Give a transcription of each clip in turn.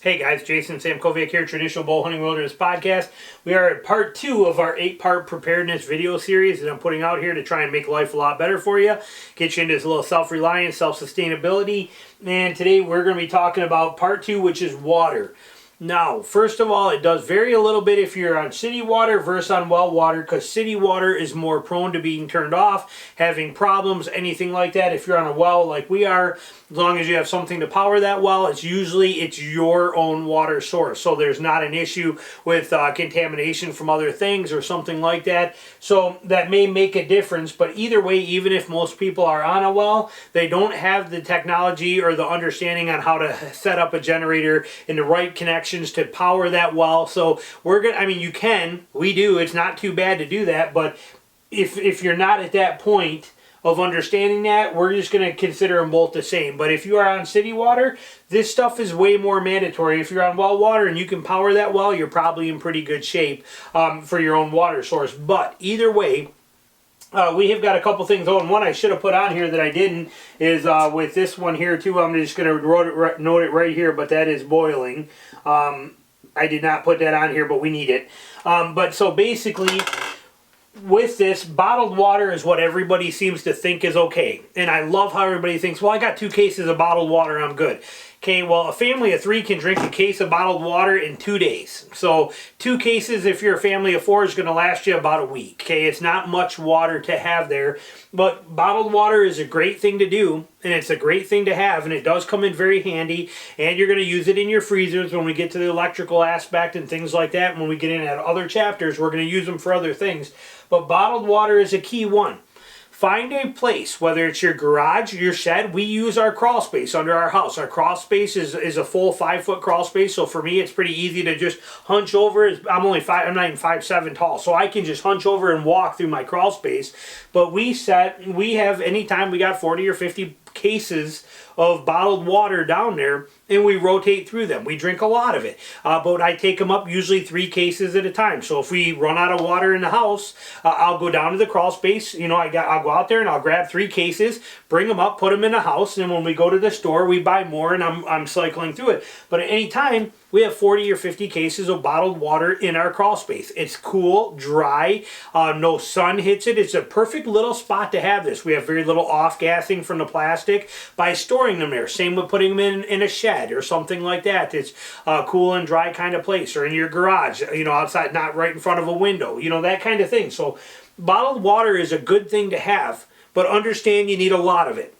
Hey guys, Jason Sam Koviak here, Traditional Bow Hunting Wilderness Podcast. We are at part 2 of our 8-part preparedness video series that I'm putting out here to try and make life a lot better for you. Get you into this little self-reliance, self-sustainability. And today we're going to be talking about part 2, which is water. Now, first of all, it does vary a little bit if you're on city water versus on well water, because city water is more prone to being turned off, having problems, anything like that. If you're on a well like we are, as long as you have something to power that well, it's your own water source. So there's not an issue with contamination from other things or something like that. So that may make a difference, but either way, even if most people are on a well, they don't have the technology or the understanding on how to set up a generator in the right connection to power that well. So we do, it's not too bad to do that, but if you're not at that point of understanding that, we're just going to consider them both the same. But if you are on city water, this stuff is way more mandatory. If you're on well water and you can power that well, you're probably in pretty good shape for your own water source. But either way, we have got a couple things. Oh, and one I should have put on here that I didn't is with this one here too. I'm just going to note it right here, but that is boiling. I did not put that on here, but we need it. But so basically, with this, bottled water is what everybody seems to think is okay. And I love how everybody thinks, well, I got 2 cases of bottled water, I'm good. Okay, well, a family of 3 can drink a case of bottled water in 2 days. So 2 cases, if you're a family of 4, is going to last you about a week. Okay, it's not much water to have there. But bottled water is a great thing to do, and it's a great thing to have, and it does come in very handy. And you're going to use it in your freezers when we get to the electrical aspect and things like that. When we get in at other chapters, we're going to use them for other things. But bottled water is a key one. Find a place, whether it's your garage, your shed. We use our crawl space under our house. Our crawl space is a full 5-foot crawl space, so for me it's pretty easy to just hunch over. I'm not even 5'7" tall, so I can just hunch over and walk through my crawl space. But we have, anytime we got 40 or 50 cases of bottled water down there, and we rotate through them. We drink a lot of it, but I take them up usually 3 cases at a time. So if we run out of water in the house, I'll go down to the crawl space. I'll go out there and I'll grab 3 cases, bring them up, put them in the house, and then when we go to the store, we buy more, and I'm cycling through it. But at any time, we have 40 or 50 cases of bottled water in our crawl space. It's cool, dry, no sun hits it. It's a perfect little spot to have this. We have very little off-gassing from the plastic by storing them there. Same with putting them in a shed or something like that. It's a cool and dry kind of place, or in your garage, outside, not right in front of a window, that kind of thing. So bottled water is a good thing to have, but understand you need a lot of it.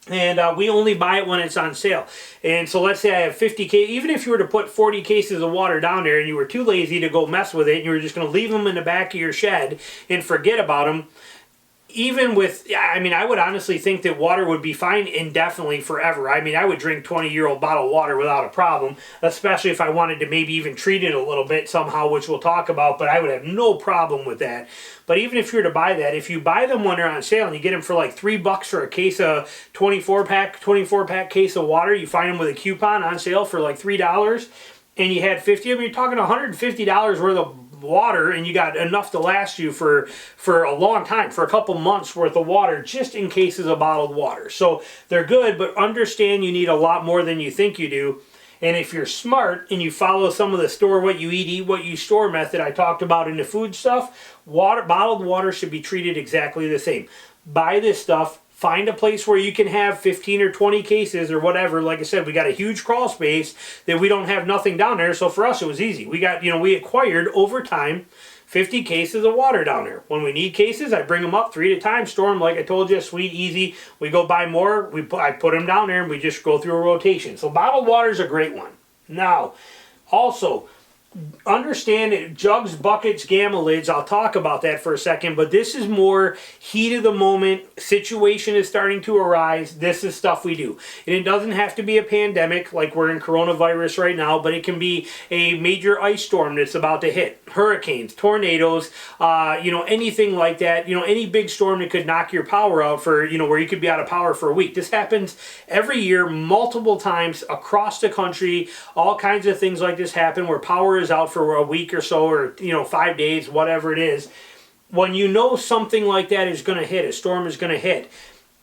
And we only buy it when it's on sale. And so let's say I have 50 cases. Even if you were to put 40 cases of water down there and you were too lazy to go mess with it, and you were just going to leave them in the back of your shed and forget about them, I would honestly think that water would be fine indefinitely forever. I would drink 20-year-old bottled water without a problem, especially if I wanted to maybe even treat it a little bit somehow, which we'll talk about, but I would have no problem with that. But even if you were to buy that, if you buy them when they're on sale and you get them for like $3 for a case of 24-pack case of water, you find them with a coupon on sale for like $3, and you had 50 of them, you're talking $150 worth of water, and you got enough to last you for a long time, for a couple months worth of water, just in cases of bottled water. So they're good, but understand you need a lot more than you think you do. And if you're smart and you follow some of the store what you eat what you store method I talked about in the food stuff, bottled water should be treated exactly the same. Buy this stuff. Find a place where you can have 15 or 20 cases or whatever. Like I said, we got a huge crawl space that we don't have nothing down there. So for us, it was easy. We acquired over time 50 cases of water down there. When we need cases, I bring them up 3 at a time, store them, like I told you, sweet, easy. We go buy more. I put them down there and we just go through a rotation. So bottled water is a great one. Now, also, understand it, jugs, buckets, gamma lids. I'll talk about that for a second, but this is more heat of the moment. Situation is starting to arise. This is stuff we do. And it doesn't have to be a pandemic like we're in coronavirus right now, but it can be a major ice storm that's about to hit. Hurricanes, tornadoes, anything like that. Any big storm that could knock your power out for, where you could be out of power for a week. This happens every year, multiple times across the country. All kinds of things like this happen where power is out for a week or so, or 5 days, whatever it is. When you know something like that is going to hit, a storm is going to hit,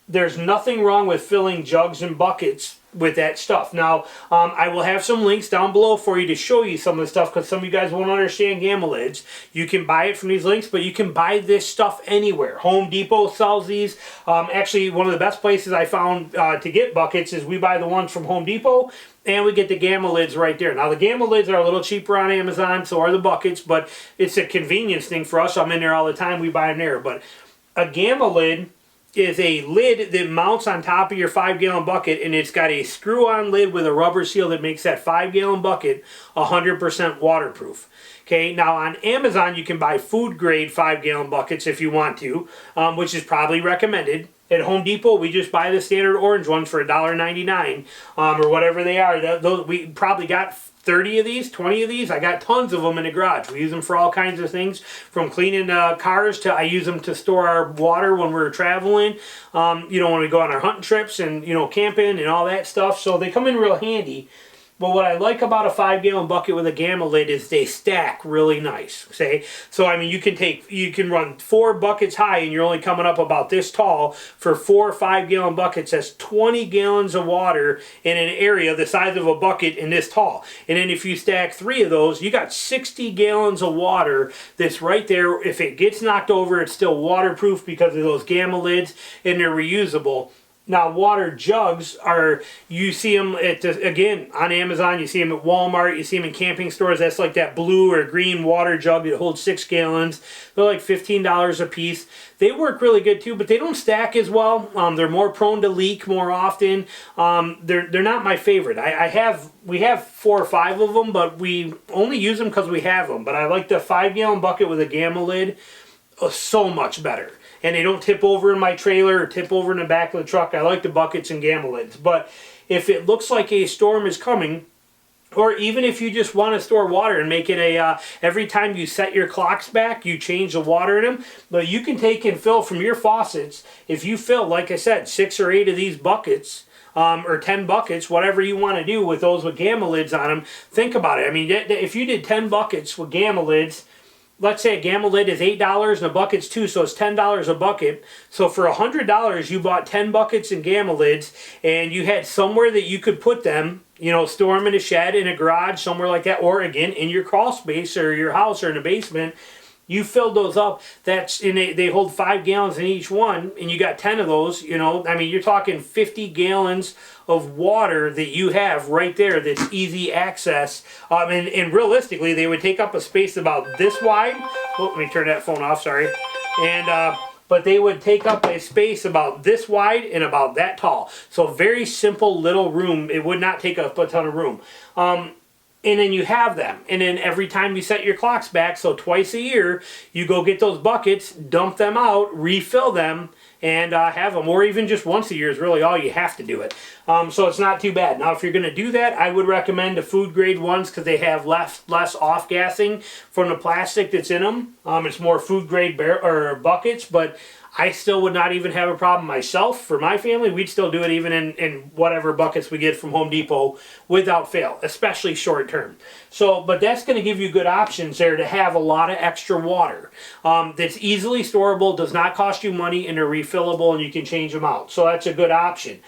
there's nothing wrong with filling jugs and buckets with that stuff. Now, I will have some links down below for you to show you some of the stuff, because some of you guys won't understand gamma lids. You can buy it from these links, but you can buy this stuff anywhere. Home Depot sells these. Actually, one of the best places I found to get buckets is we buy the ones from Home Depot, and we get the gamma lids right there. Now, the gamma lids are a little cheaper on Amazon, so are the buckets, but it's a convenience thing for us. I'm in there all the time. We buy them there. But a gamma lid is a lid that mounts on top of your 5-gallon bucket, and it's got a screw-on lid with a rubber seal that makes that 5-gallon bucket 100% waterproof. Okay, now on Amazon you can buy food-grade 5-gallon buckets if you want to, which is probably recommended. At Home Depot, we just buy the standard orange ones for $1.99 or whatever they are. Those, we probably got 30 of these, 20 of these. I got tons of them in the garage. We use them for all kinds of things, from cleaning cars to I use them to store our water when we're traveling, you know, when we go on our hunting trips and, you know, camping and all that stuff. So they come in real handy. But what I like about a 5-gallon bucket with a gamma lid is they stack really nice. Okay? So I mean, you can run 4 buckets high, and you're only coming up about this tall for 4 5-gallon buckets. That's 20 gallons of water in an area the size of a bucket and this tall. And then if you stack 3 of those, you got 60 gallons of water that's right there. If it gets knocked over, it's still waterproof because of those gamma lids, and they're reusable. Now, water jugs are, you see them at, again, on Amazon, you see them at Walmart, you see them in camping stores. That's like that blue or green water jug that holds 6 gallons. They're like $15 a piece. They work really good too, but they don't stack as well. They're more prone to leak more often. They're not my favorite. We have 4 or 5 of them, but we only use them because we have them. But I like the 5-gallon bucket with a gamma lid so much better. And they don't tip over in my trailer or tip over in the back of the truck. I like the buckets and gamma lids. But if it looks like a storm is coming, or even if you just want to store water and make it a, every time you set your clocks back, you change the water in them. But you can take and fill from your faucets. If you fill, like I said, 6 or 8 of these buckets, or 10 buckets, whatever you want to do with those with gamma lids on them, think about it. I mean, if you did 10 buckets with gamma lids, let's say a gamma lid is $8 and a bucket's $2, so it's $10 a bucket. So for $100, you bought 10 buckets and gamma lids, and you had somewhere that you could put them, you know, store them in a shed, in a garage, somewhere like that, or again, in your crawl space or your house or in the basement. You filled those up. That's in they hold 5 gallons in each one, and you got 10 of those. You know, I mean, you're talking 50 gallons of water that you have right there that's easy access. And realistically, they would take up a space about this wide. Oh, let me turn that phone off. Sorry. And but they would take up a space about this wide and about that tall. So very simple little room. It would not take up a ton of room. And then you have them. And then every time you set your clocks back, so twice a year, you go get those buckets, dump them out, refill them, and have them. Or even just once a year is really all you have to do it. So it's not too bad. Now, if you're going to do that, I would recommend the food grade ones because they have less off-gassing from the plastic that's in them. It's more food grade buckets, but I still would not even have a problem myself. For my family, we'd still do it even in whatever buckets we get from Home Depot without fail, especially short term. So, but that's going to give you good options there to have a lot of extra water that's easily storable, does not cost you money, and they're refillable, and you can change them out. So that's a good option.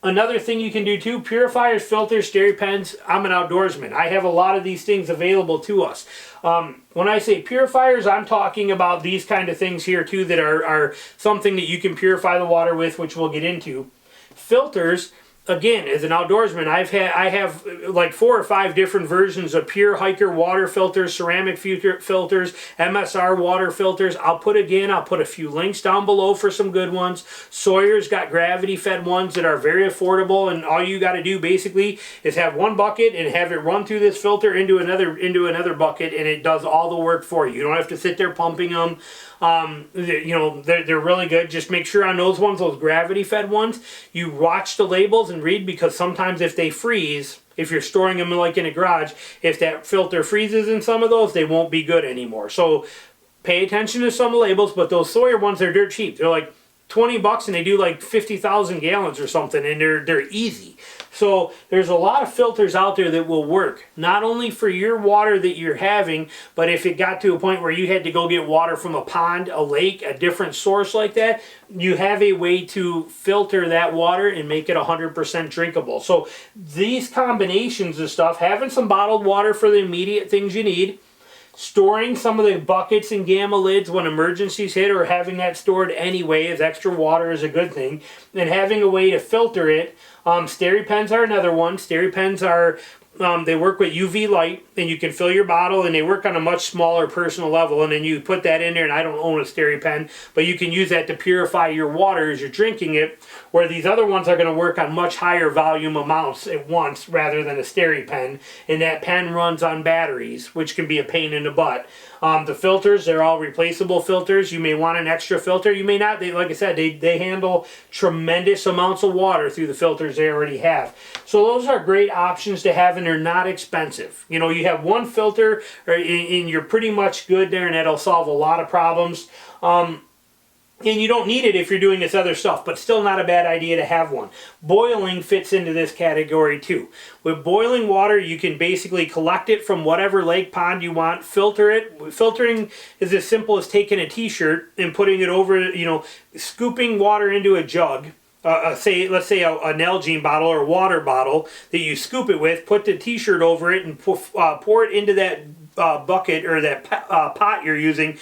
Another thing you can do too, purifiers, filters, stereo pens. I'm an outdoorsman. I have a lot of these things available to us. When I say purifiers, I'm talking about these kind of things here too that are something that you can purify the water with, which we'll get into. Filters, again, as an outdoorsman, I have like 4 or 5 different versions of pure hiker water filters, ceramic filters, MSR water filters. I'll put a few links down below for some good ones. Sawyer's got gravity fed ones that are very affordable, and all you got to do basically is have one bucket and have it run through this filter into another bucket, and it does all the work for you. You don't have to sit there pumping them. You know, they're really good. Just make sure on those ones, those gravity fed ones, you watch the labels and read, because sometimes if they freeze, if you're storing them like in a garage, if that filter freezes in some of those, they won't be good anymore. So pay attention to some labels. But those Sawyer ones, they're dirt cheap. They're like $20 and they do like 50,000 gallons or something, and they're easy. So there's a lot of filters out there that will work, not only for your water that you're having, but if it got to a point where you had to go get water from a pond, a lake, a different source like that, you have a way to filter that water and make it 100% drinkable. So these combinations of stuff, having some bottled water for the immediate things you need, storing some of the buckets and gamma lids when emergencies hit, or having that stored anyway as extra water is a good thing, and having a way to filter it. Steri-pens are another one. Steri-pens are, they work with UV light, and you can fill your bottle, and they work on a much smaller personal level, and then you put that in there, and I don't own a Steri-pen, but you can use that to purify your water as you're drinking it, where these other ones are going to work on much higher volume amounts at once rather than a Steri-pen, and that pen runs on batteries, which can be a pain in the butt. The filters, they're all replaceable filters. You may want an extra filter. You may not. They, like I said, they handle tremendous amounts of water through the filters they already have. So those are great options to have, and they're not expensive. You know, you have one filter, and you're pretty much good there, and that'll solve a lot of problems. And you don't need it if you're doing this other stuff, but still not a bad idea to have one. Boiling fits into this category too. With boiling water, you can basically collect it from whatever lake, pond you want, filter it. Filtering is as simple as taking a t-shirt and putting it over, you know, scooping water into a jug. Let's say an Nalgene bottle or a water bottle that you scoop it with, put the t-shirt over it, and pour it into that bucket or that pot you're using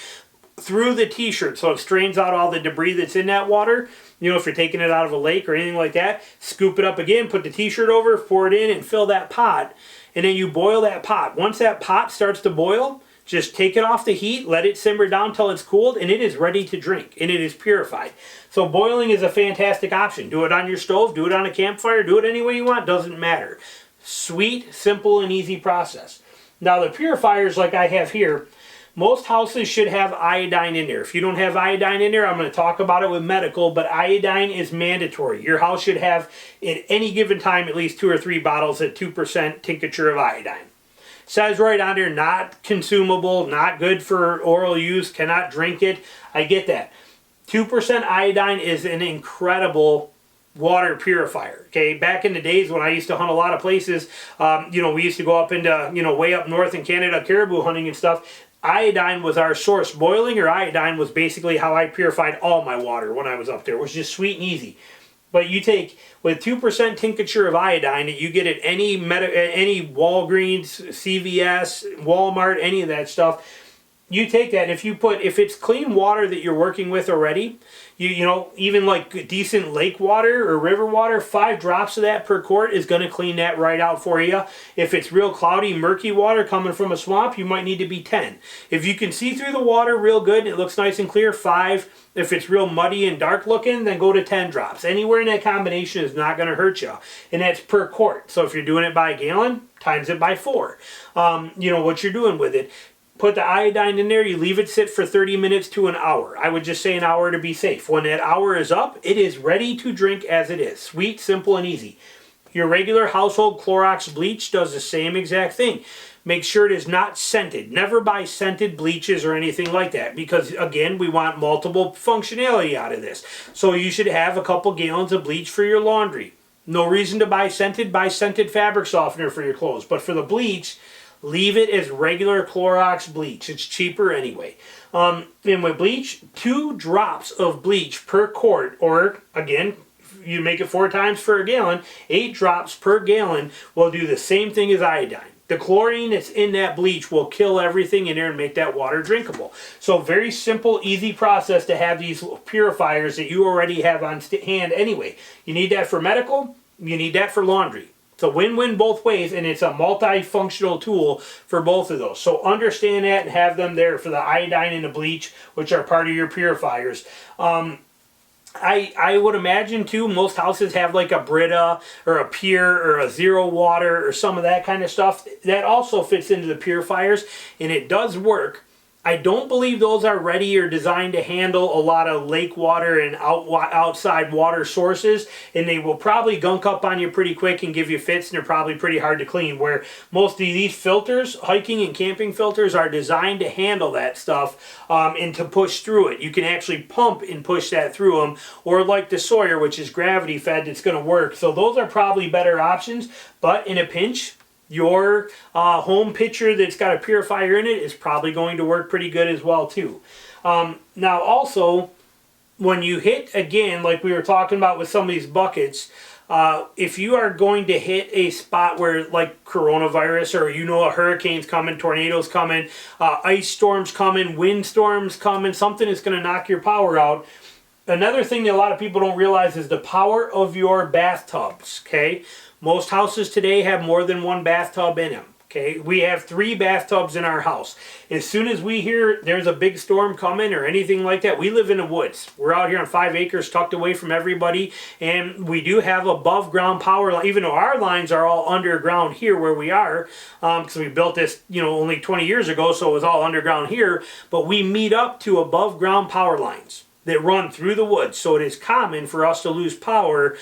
through the t-shirt, so it strains out all the debris that's in that water. You know, if you're taking it out of a lake or anything like that, scoop it up again, put the t-shirt over, pour it in, and fill that pot. And then you boil that pot. Once that pot starts to boil, just take it off the heat, let it simmer down till it's cooled, and it is ready to drink, and it is purified. So boiling is a fantastic option. Do it on your stove, do it on a campfire, do it any way you want, doesn't matter. Sweet, simple, and easy process. Now the purifiers like I have here, most houses should have iodine in there. If you don't have iodine in there, I'm going to talk about it with medical, but iodine is mandatory. Your house should have, at any given time, at least 2 or 3 bottles at 2% tincture of iodine. Says right on there, not consumable, not good for oral use, cannot drink it. I get that. 2% iodine is an incredible water purifier. Okay, back in the days when I used to hunt a lot of places, you know, we used to go up into, you know, way up north in Canada, caribou hunting and stuff. Iodine was our source. Boiling or iodine was basically how I purified all my water when I was up there. It was just sweet and easy. But you take, with 2% tincture of iodine that you get at any Walgreens, CVS, Walmart, any of that stuff, you take that, and if it's clean water that you're working with already, you know, even like decent lake water or river water, 5 drops of that per quart is going to clean that right out for you. If it's real cloudy, murky water coming from a swamp, you might need to be 10. If you can see through the water real good and it looks nice and clear, 5. If it's real muddy and dark looking, then go to 10 drops. Anywhere in that combination is not going to hurt you. And that's per quart. So if you're doing it by a gallon, times it by 4. You know what you're doing with it. Put the iodine in there, you leave it sit for 30 minutes to an hour. I would just say an hour to be safe. When that hour is up, it is ready to drink as it is. Sweet, simple, and easy. Your regular household Clorox bleach does the same exact thing. Make sure it is not scented. Never buy scented bleaches or anything like that, because again, we want multiple functionality out of this. So you should have a couple gallons of bleach for your laundry. No reason to buy scented fabric softener for your clothes. But for the bleach, leave it as regular Clorox bleach. It's cheaper anyway. And with bleach, 2 drops of bleach per quart, or again, you make it 4 times for a gallon, 8 drops per gallon will do the same thing as iodine. The chlorine that's in that bleach will kill everything in there and make that water drinkable. So very simple, easy process to have these purifiers that you already have on hand anyway. You need that for medical, you need that for laundry. It's a win-win both ways, and it's a multifunctional tool for both of those. So understand that and have them there for the iodine and the bleach, which are part of your purifiers. I would imagine too, most houses have like a Brita or a Pure or a Zero Water or some of that kind of stuff. That also fits into the purifiers, and it does work. I don't believe those are ready or designed to handle a lot of lake water and outside water sources, and they will probably gunk up on you pretty quick and give you fits, and they're probably pretty hard to clean, where most of these filters, hiking and camping filters, are designed to handle that stuff and to push through it. You can actually pump and push that through them, or like the Sawyer, which is gravity fed, that's going to work. So those are probably better options, but in a pinch, your home pitcher that's got a purifier in it is probably going to work pretty good as well too. Now also, when you hit, again, like we were talking about with some of these buckets, if you are going to hit a spot where, like coronavirus, or a hurricane's coming, tornadoes coming, ice storms coming, wind storms coming, something is going to knock your power out. Another thing that a lot of people don't realize is the power of your bathtubs, okay? Most houses today have more than one bathtub in them, okay? We have 3 bathtubs in our house. As soon as we hear there's a big storm coming or anything like that, we live in the woods. We're out here on 5 acres tucked away from everybody, and we do have above ground power, even though our lines are all underground here where we are, because we built this, only 20 years ago, so it was all underground here, but we meet up to above ground power lines that run through the woods, so it is common for us to lose power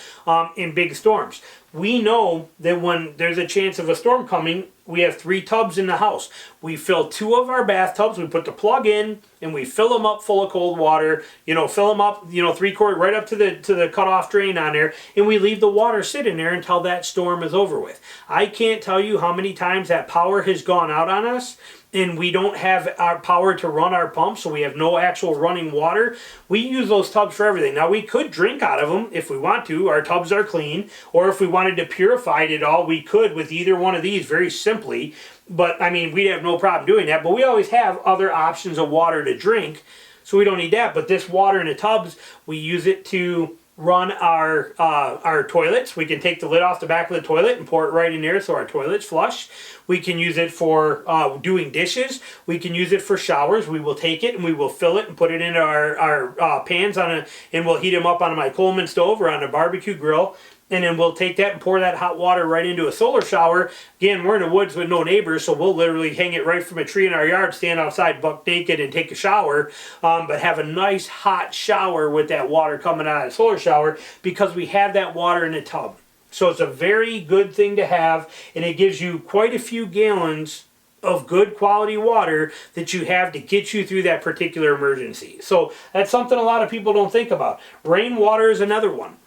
in big storms. We know that when there's a chance of a storm coming, we have 3 tubs in the house. We fill 2 of our bathtubs, we put the plug in, and we fill them up full of cold water, fill them up, 3/4 right up to the cutoff drain on there, and we leave the water sitting there until that storm is over with. I can't tell you how many times that power has gone out on us, and we don't have our power to run our pump, so we have no actual running water. We use those tubs for everything. Now, we could drink out of them if we want to. Our tubs are clean. Or if we wanted to purify it all, we could with either one of these very simply. But, I mean, we'd have no problem doing that. But we always have other options of water to drink, so we don't need that. But this water in the tubs, we use it to run our toilets. We can take the lid off the back of the toilet and pour it right in there so our toilet's flush. We can use it for doing dishes. We can use it for showers. We will take it and we will fill it and put it in our pans and we'll heat them up on my Coleman stove or on a barbecue grill. And then we'll take that and pour that hot water right into a solar shower. Again, we're in the woods with no neighbors, so we'll literally hang it right from a tree in our yard, stand outside buck naked and take a shower, but have a nice hot shower with that water coming out of the solar shower because we have that water in the tub. So it's a very good thing to have, and it gives you quite a few gallons of good quality water that you have to get you through that particular emergency. So that's something a lot of people don't think about. Rainwater is another one.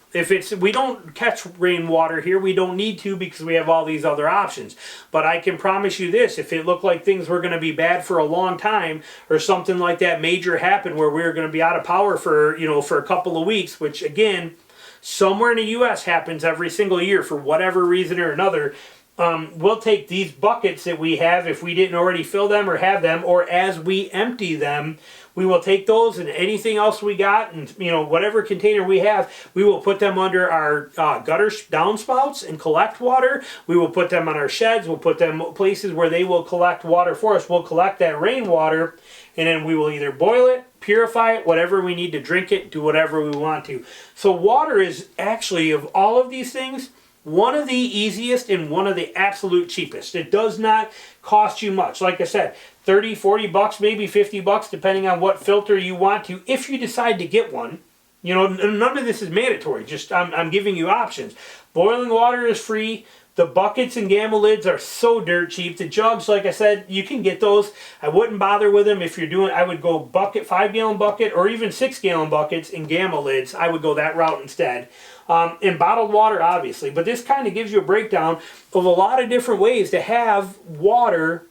We don't catch rainwater here, we don't need to because we have all these other options. But I can promise you this, if it looked like things were going to be bad for a long time, or something like that major happened where we were going to be out of power for a couple of weeks, which again, somewhere in the U.S. happens every single year for whatever reason or another, we'll take these buckets that we have, if we didn't already fill them or have them, or as we empty them, we will take those and anything else we got, and whatever container we have, we will put them under our gutter downspouts and collect water. We will put them on our sheds. We'll put them places where they will collect water for us. We'll collect that rainwater, and then we will either boil it, purify it, whatever we need to drink it, do whatever we want to. So water is actually, of all of these things, one of the easiest and one of the absolute cheapest. It does not cost you much. Like I said, 30, 40 bucks, maybe 50 bucks, depending on what filter you want to, if you decide to get one. None of this is mandatory. Just I'm giving you options. Boiling water is free. The buckets and gamma lids are so dirt cheap. The jugs, like I said, you can get those. I wouldn't bother with them if you're doing, I would go bucket, 5-gallon bucket, or even 6-gallon buckets and gamma lids. I would go that route instead. And bottled water, obviously. But this kind of gives you a breakdown of a lot of different ways to have water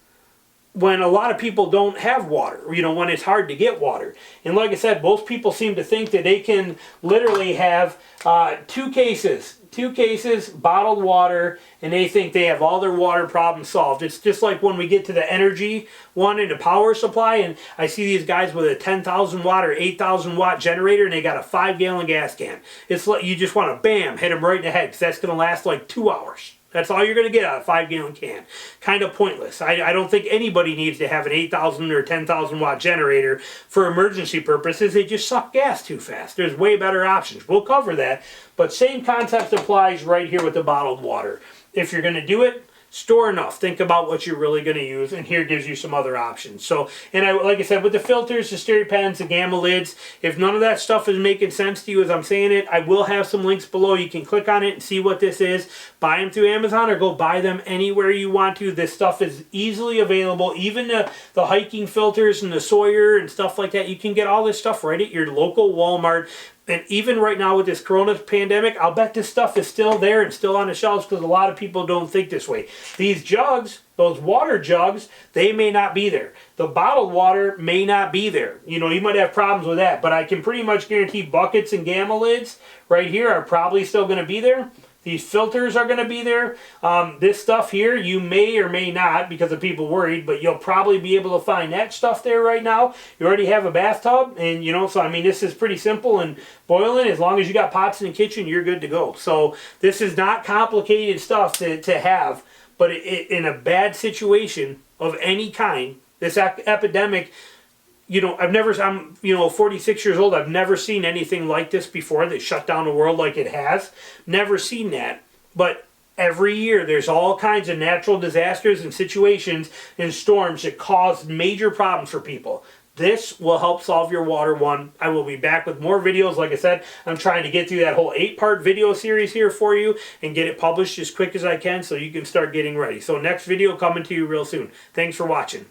when a lot of people don't have water, when it's hard to get water. And like I said, most people seem to think that they can literally have two cases bottled water, and they think they have all their water problems solved. It's just like when we get to the energy one and the power supply, and I see these guys with a 10,000 watt or 8,000 watt generator, and they got a 5-gallon gas can. It's like you just want to bam, hit them right in the head, because that's going to last like 2 hours. That's all you're going to get out of a 5-gallon can. Kind of pointless. I don't think anybody needs to have an 8,000 or 10,000 watt generator for emergency purposes. They just suck gas too fast. There's way better options. We'll cover that. But same concept applies right here with the bottled water. If you're going to do it, store enough. Think about what you're really going to use, and here gives you some other options. So, and like I said, with the filters, the stereo pens, the gamma lids, if none of that stuff is making sense to you as I'm saying it, I will have some links below. You can click on it and see what this is. Buy them through Amazon or go buy them anywhere you want to. This stuff is easily available. Even the hiking filters and the Sawyer and stuff like that, you can get all this stuff right at your local Walmart. And even right now with this corona pandemic, I'll bet this stuff is still there and still on the shelves because a lot of people don't think this way. These jugs, those water jugs, they may not be there. The bottled water may not be there. You know, you might have problems with that, but I can pretty much guarantee buckets and gamma lids right here are probably still going to be there. These filters are going to be there. This stuff here, you may or may not, because of people worried, but you'll probably be able to find that stuff there right now. You already have a bathtub, and you know, so I mean, this is pretty simple and boiling. As long as you got pots in the kitchen, you're good to go. So this is not complicated stuff to have, but in a bad situation of any kind, this epidemic, you know, I'm, you know, 46 years old. I've never seen anything like this before that shut down the world like it has. Never seen that. But every year there's all kinds of natural disasters and situations and storms that cause major problems for people. This will help solve your water one. I will be back with more videos. Like I said, I'm trying to get through that whole 8-part video series here for you and get it published as quick as I can so you can start getting ready. So next video coming to you real soon. Thanks for watching.